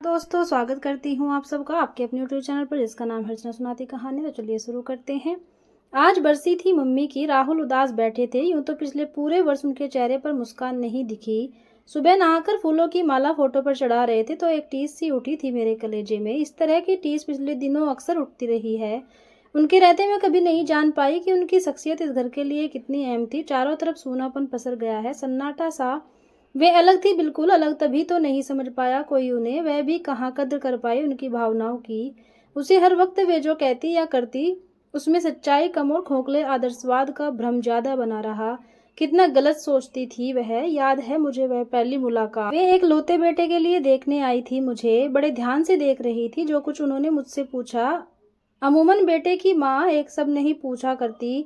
दोस्तों स्वागत करती हूँ आप सबका आपके अपने यूट्यूब चैनल पर जिसका नाम है अर्चना सुनाती कहानी। तो चलिए शुरू करते हैं। आज बरसी थी मम्मी की। राहुल उदास बैठे थे। यूं तो पिछले पूरे वर्ष उनके चेहरे पर मुस्कान नहीं दिखी। सुबह नहाकर फूलों की माला फोटो पर चढ़ा रहे थे तो एक टीस सी उठी थी मेरे कलेजे में। इस तरह की टीस पिछले दिनों अक्सर उठती रही है। उनके रहते मैं कभी नहीं जान पाई कि उनकी शख्सियत इस घर के लिए कितनी अहम थी। चारों तरफ सूनापन पसर गया है, सन्नाटा सा। वे अलग थी, बिल्कुल अलग। तभी तो नहीं समझ पाया कोई उन्हें। वह भी कहाँ कद्र कर पाई उनकी भावनाओं की। उसे हर वक्त वे जो कहती या करती उसमें सच्चाई कम और खोखले आदर्शवाद का भ्रम ज्यादा बना रहा। कितना गलत सोचती थी वह। याद है मुझे वह पहली मुलाकात। वे एक लौते बेटे के लिए देखने आई थी मुझे। बड़े ध्यान से देख रही थी। जो कुछ उन्होंने मुझसे पूछा, अमूमन बेटे की माँ एक सब नहीं पूछा करती।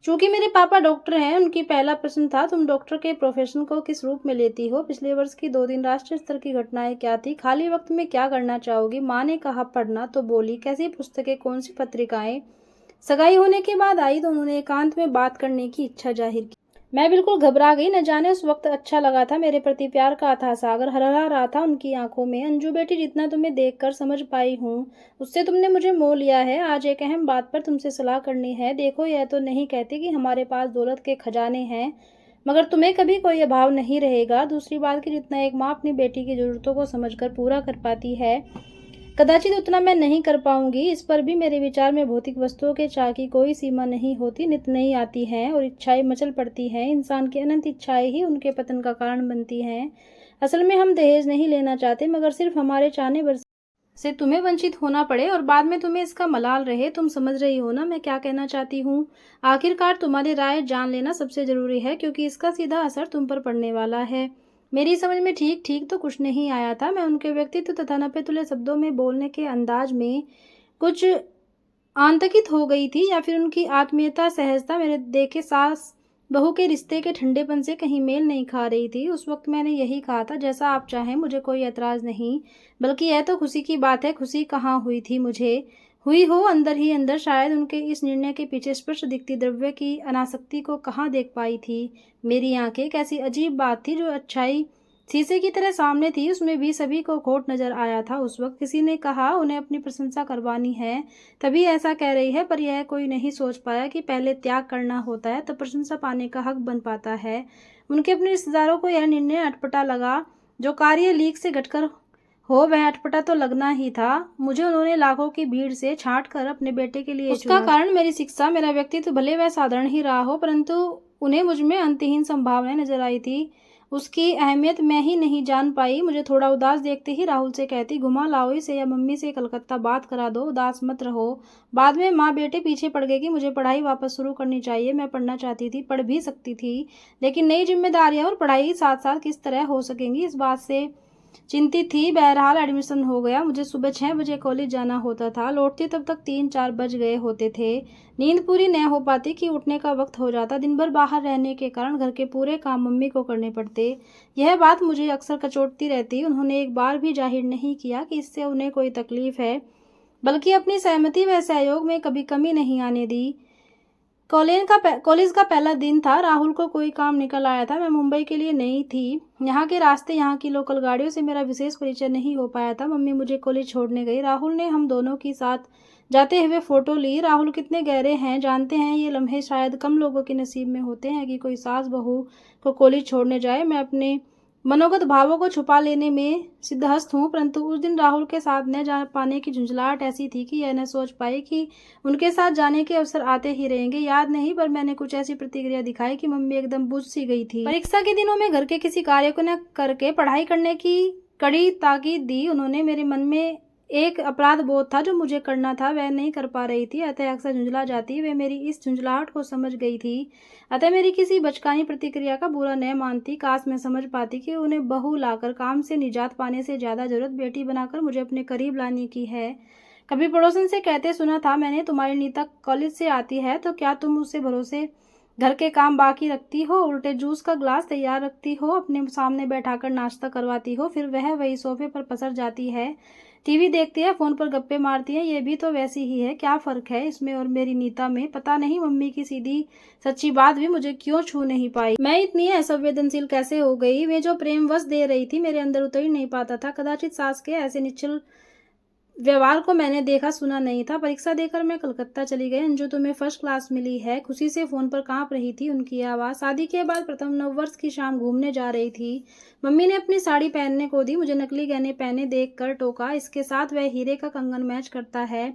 चूंकि मेरे पापा डॉक्टर हैं, उनकी पहला प्रश्न था, तुम डॉक्टर के प्रोफेशन को किस रूप में लेती हो? पिछले वर्ष की 2 दिन राष्ट्रीय स्तर की घटनाएं क्या थी? खाली वक्त में क्या करना चाहोगी? माँ ने कहा पढ़ना, तो बोली कैसी पुस्तकें, कौन सी पत्रिकाएं? सगाई होने के बाद आई तो उन्होंने एकांत में बात करने की इच्छा जाहिर की। मैं बिल्कुल घबरा गई। न जाने उस वक्त अच्छा लगा था। मेरे प्रति प्यार का अथाह सागर हरहा रहा था उनकी आंखों में। अंजू बेटी, जितना तुम्हें देखकर समझ पाई हूँ उससे तुमने मुझे मोह लिया है। आज एक अहम बात पर तुमसे सलाह करनी है। देखो, यह तो नहीं कहती कि हमारे पास दौलत के खजाने हैं, मगर तुम्हें कभी कोई अभाव नहीं रहेगा। दूसरी बात कि जितना एक माँ अपनी बेटी की जरूरतों को समझकर पूरा कर पाती है, कदाचित उतना मैं नहीं कर पाऊंगी। इस पर भी मेरे विचार में भौतिक वस्तुओं के चाह की कोई सीमा नहीं होती। नित नई आती हैं और इच्छाएं मचल पड़ती हैं। इंसान की अनंत इच्छाएं ही उनके पतन का कारण बनती हैं। असल में हम दहेज नहीं लेना चाहते, मगर सिर्फ हमारे चाहने भर से तुम्हें वंचित होना पड़े और बाद में तुम्हें इसका मलाल रहे। तुम समझ रही हो ना मैं क्या कहना चाहती हूँ? आखिरकार तुम्हारी राय जान लेना सबसे जरूरी है, क्योंकि इसका सीधा असर तुम पर पड़ने वाला है। मेरी समझ में ठीक ठीक तो कुछ नहीं आया था। मैं उनके व्यक्तित्व तथा नपे तुले शब्दों में, बोलने के अंदाज में कुछ आंतकित हो गई थी, या फिर उनकी आत्मीयता, सहजता मेरे देखे सास बहू के रिश्ते के ठंडेपन से कहीं मेल नहीं खा रही थी। उस वक्त मैंने यही कहा था, जैसा आप चाहें, मुझे कोई ऐतराज नहीं। बल्कि यह तो खुशी की बात है। खुशी कहाँ हुई थी मुझे? हुई हो अंदर ही अंदर। शायद उनके इस निर्णय के पीछे स्पष्ट दिखती द्रव्य की अनासक्ति को कहाँ देख पाई थी मेरी आंखें। कैसी अजीब बात थी। जो अच्छाई शीशे की तरह सामने थी, उसमें भी सभी को खोट नजर आया था। उस वक्त किसी ने कहा उन्हें अपनी प्रशंसा करवानी है, तभी ऐसा कह रही है। पर यह कोई नहीं सोच पाया कि पहले त्याग करना होता है, तब प्रशंसा पाने का हक बन पाता है। उनके अपने रिश्तेदारों को यह निर्णय अटपटा लगा। जो कार्य लीक से घटकर हो वह अटपटा तो लगना ही था। मुझे उन्होंने लाखों की भीड़ से छांट कर अपने बेटे के लिए उसका कारण मेरी शिक्षा, मेरा व्यक्तित्व। भले वह साधारण ही रहा हो, परंतु उन्हें मुझमें अंतहीन संभावनाएं नजर आई थी। उसकी अहमियत मैं ही नहीं जान पाई। मुझे थोड़ा उदास देखते ही राहुल से कहती, घुमा लाओ इसे या मम्मी से कलकत्ता बात करा दो, उदास मत रहो। बाद में माँ बेटे पीछे पड़ गए कि मुझे पढ़ाई वापस शुरू करनी चाहिए। मैं पढ़ना चाहती थी, पढ़ भी सकती थी, लेकिन नई जिम्मेदारियां और पढ़ाई साथ साथ किस तरह हो सकेंगी, इस बात से चिंतित थी। बहरहाल एडमिशन हो गया। मुझे सुबह 6 बजे कॉलेज जाना होता था। लौटती तब तक 3-4 बज गए होते थे। नींद पूरी न हो पाती कि उठने का वक्त हो जाता। दिन भर बाहर रहने के कारण घर के पूरे काम मम्मी को करने पड़ते। यह बात मुझे अक्सर कचोटती रहती। उन्होंने एक बार भी जाहिर नहीं किया कि इससे उन्हें कोई तकलीफ है, बल्कि अपनी सहमति व सहयोग में कभी कमी नहीं आने दी। कॉलेज का पहला दिन था। राहुल को कोई काम निकल आया था। मैं मुंबई के लिए नई थी। यहाँ के रास्ते, यहाँ की लोकल गाड़ियों से मेरा विशेष परिचय नहीं हो पाया था। मम्मी मुझे कॉलेज छोड़ने गई। राहुल ने हम दोनों की साथ जाते हुए फोटो ली। राहुल कितने गहरे हैं जानते हैं? ये लम्हे शायद कम लोगों के नसीब में होते हैं कि कोई सास बहू को कॉलेज छोड़ने जाए। मैं अपने मनोगत भावों को छुपा लेने में सिद्धहस्त हूँ, परंतु उस दिन राहुल के साथ न जा पाने की झुंझलाहट ऐसी थी कि यह न सोच पाई कि उनके साथ जाने के अवसर आते ही रहेंगे। याद नहीं, पर मैंने कुछ ऐसी प्रतिक्रिया दिखाई कि मम्मी एकदम बुझ सी गई थी। परीक्षा के दिनों में घर के किसी कार्य को न करके पढ़ाई करने की कड़ी ताकीद दी उन्होंने। मेरे मन में एक अपराध बोध था जो मुझे करना था, वह नहीं कर पा रही थी, अतः अक्सर झुंझला जाती। वे मेरी इस झुंझलाहट को समझ गई थी, अतः मेरी किसी बचकानी प्रतिक्रिया का बुरा न मानती। काश मैं समझ पाती कि उन्हें बहू लाकर काम से निजात पाने से ज्यादा जरूरत बेटी बनाकर मुझे अपने करीब लाने की है। कभी पड़ोसन से कहते सुना था मैंने, तुम्हारी नीता कॉलेज से आती है तो क्या तुम उससे भरोसे घर के काम बाकी रखती हो, उल्टे जूस का ग्लास तैयार रखती हो, अपने सामने बैठाकर नाश्ता करवाती हो, फिर वह वही सोफे पर पसर जाती है, टीवी देखती है, फोन पर गप्पे मारती है। ये भी तो वैसी ही है, क्या फर्क है इसमें और मेरी नीता में? पता नहीं मम्मी की सीधी सच्ची बात भी मुझे क्यों छू नहीं पाई। मैं इतनी असंवेदनशील कैसे हो गई? वे जो प्रेम वश दे रही थी मेरे अंदर उतर ही नहीं पाता था। कदाचित सास के ऐसे निश्चल व्यवहार को मैंने देखा सुना नहीं था। परीक्षा देकर मैं कलकत्ता चली गई। अंजू तुम्हें फर्स्ट क्लास मिली है। खुशी से फोन पर कांप रही थी उनकी आवाज़। शादी के बाद प्रथम नववर्ष की शाम घूमने जा रही थी। मम्मी ने अपनी साड़ी पहनने को दी। मुझे नकली गहने पहने देख कर टोका, इसके साथ वह हीरे का कंगन मैच करता है।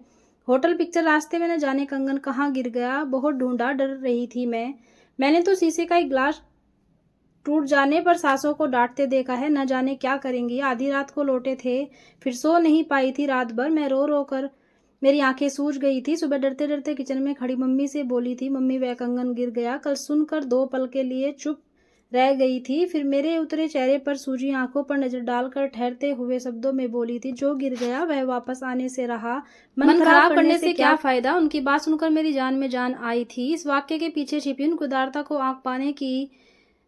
होटल पिक्चर रास्ते में न जाने कंगन कहाँ गिर गया। बहुत ढूंढा, डर रही थी मैंने तो शीशे का एक ग्लास टूट जाने पर सासों को डांटते देखा है। न जाने क्या करेंगी। आधी रात को लौटे थे, फिर सो नहीं पाई थी रात भर। मैं रो रो कर मेरी आंखें सूज गई थी। सुबह डरते डरते किचन में खड़ी मम्मी से बोली थी, मम्मी वह कंगन गिर गया। कल सुनकर 2 पल के लिए चुप रह गई थी, फिर मेरे उतरे चेहरे पर सूजी आंखों पर नजर डालकर ठहरते हुए शब्दों में बोली थी, जो गिर गया वह वापस आने से रहा, मन खराब करने से क्या फायदा। उनकी बात सुनकर मेरी जान में जान आई थी। इस वाक्य के पीछे छिपी उन उदारता को आंक पाने की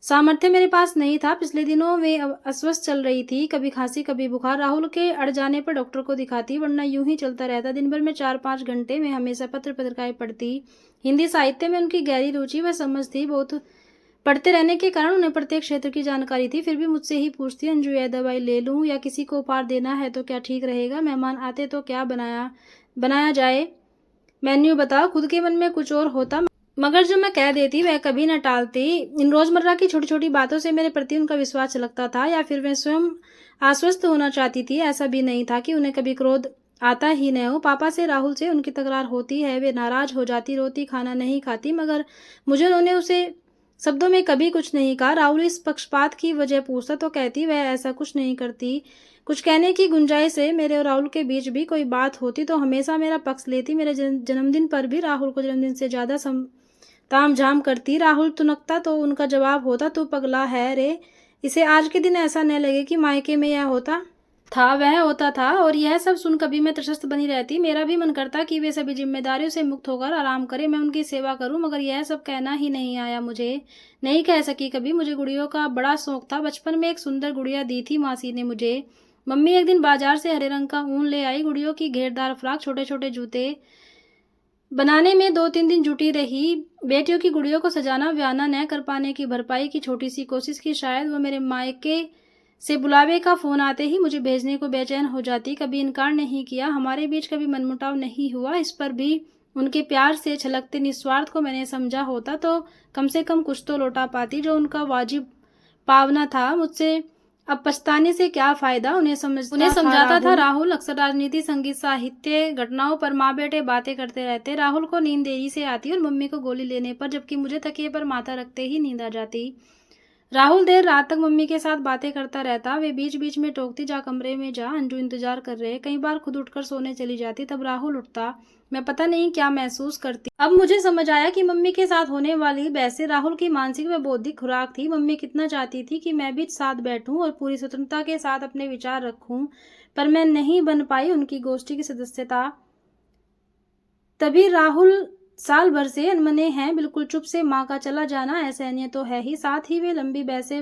सामर्थ्य मेरे पास नहीं था। पिछले दिनों वे अस्वस्थ चल रही थी, कभी खांसी कभी बुखार। राहुल के अड़ जाने पर डॉक्टर को दिखाती, वरना यूं ही चलता रहता। दिन भर में 4-5 घंटे में हमेशा पत्र पत्रिकाएं पढ़ती। हिंदी साहित्य में उनकी गहरी रुचि व समझ थी। बहुत पढ़ते रहने के कारण उन्हें प्रत्येक क्षेत्र की जानकारी थी। फिर भी मुझसे ही पूछती, अंजू यह दवाई ले लूं या किसी को उपहार देना है तो क्या ठीक रहेगा? मेहमान आते तो क्या बनाया जाए? मेन्यू बताओ। खुद के मन में कुछ और होता, मगर जो मैं कह देती वह कभी न टालती। इन रोजमर्रा की छोटी छोटी बातों से मेरे प्रति उनका विश्वास छलकता था, या फिर वे स्वयं आश्वस्त होना चाहती थी। ऐसा भी नहीं था कि उन्हें कभी क्रोध आता ही न हो। पापा से, राहुल से उनकी तकरार होती है, वे नाराज हो जाती, रोती, खाना नहीं खाती, मगर मुझे उन्होंने उसे शब्दों में कभी कुछ नहीं कहा। राहुल इस पक्षपात की वजह पूछता तो कहती वह ऐसा कुछ नहीं करती। कुछ कहने की गुंजाइश है मेरे और राहुल के बीच भी कोई बात होती तो हमेशा मेरा पक्ष लेती। मेरे जन्मदिन पर भी राहुल को जन्मदिन से ज्यादा ताम झाम करती। राहुल तुनकता तो उनका जवाब होता, तू पगला है रे। इसे आज के दिन ऐसा न लगे कि मायके में यह होता था वह होता था। और यह सब सुन कभी मैं त्रस्त बनी रहती। मेरा भी मन करता कि वे सभी जिम्मेदारियों से मुक्त होकर आराम करें, मैं उनकी सेवा करूं, मगर यह सब कहना ही नहीं आया मुझे। नहीं कह सकी कभी। मुझे गुड़ियों का बड़ा शौक था। बचपन में एक सुंदर गुड़िया दी थी मासी ने मुझे। मम्मी एक दिन बाजार से हरे रंग का ऊन ले आई। गुड़ियों की घेरदार फ्राक, छोटे छोटे जूते बनाने में 2-3 दिन जुटी रही। बेटियों की गुड़ियों को सजाना ब्याना न कर पाने की भरपाई की छोटी सी कोशिश की। शायद वो मेरे मायके से बुलावे का फोन आते ही मुझे भेजने को बेचैन हो जाती। कभी इनकार नहीं किया। हमारे बीच कभी मनमुटाव नहीं हुआ। इस पर भी उनके प्यार से छलकते निस्वार्थ को मैंने समझा होता तो कम से कम कुछ तो लौटा पाती जो उनका वाजिब पावना था मुझसे। अब पछताने से क्या फायदा। उन्हें समझाता था राहुल। अक्सर राजनीति, संगीत, साहित्य, घटनाओं पर माँ बेटे बातें करते रहते। राहुल को नींद देरी से आती और मम्मी को गोली लेने पर, जबकि मुझे तकिए पर माथा रखते ही नींद आ जाती। राहुल देर रात तक मम्मी के साथ बातें करता रहता। वे बीच बीच में टोकती, जा कमरे में जा, अंजू इंतजार कर रहे। कई बार खुद उठकर सोने चली जाती। तब राहुल उठता। मैं पता नहीं क्या महसूस करती। अब मुझे समझ आया कि मम्मी के साथ होने वाली बहसें राहुल की मानसिक व बौद्धिक खुराक थी। मम्मी कितना चाहती थी कि मैं भी साथ बैठूं और पूरी स्वतंत्रता के साथ अपने विचार रखूं, पर मैं नहीं बन पाई उनकी गोष्ठी की सदस्यता। तभी राहुल साल भर से अनमने हैं, बिल्कुल चुप से। माँ का चला जाना असहनीय तो है ही, साथ ही वे लंबी बहसें,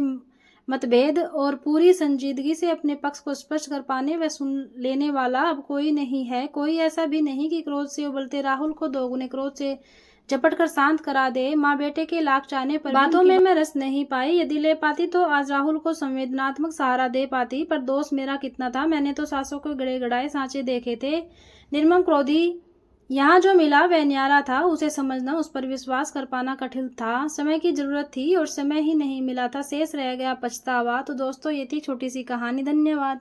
मतभेद और पूरी संजीदगी से अपने पक्ष को स्पष्ट कर पाने व सुन लेने वाला अब कोई नहीं है। कोई ऐसा भी नहीं कि क्रोध से उबलते राहुल को दोगुने क्रोध से झपट कर शांत करा दे। माँ बेटे के लाख चाहने पर बातों में मैं रस नहीं पाई। यदि ले पाती तो आज राहुल को संवेदनात्मक सहारा दे पाती, पर दोष मेरा कितना था। मैंने तो सासों को गड़े गड़ाए सांचे देखे थे। निर्मम क्रोधी यहाँ जो मिला वह न्यारा था। उसे समझना, उस पर विश्वास कर पाना कठिन था। समय की जरूरत थी और समय ही नहीं मिला था। शेष रह गया पछतावा। तो दोस्तों, ये थी छोटी सी कहानी। धन्यवाद।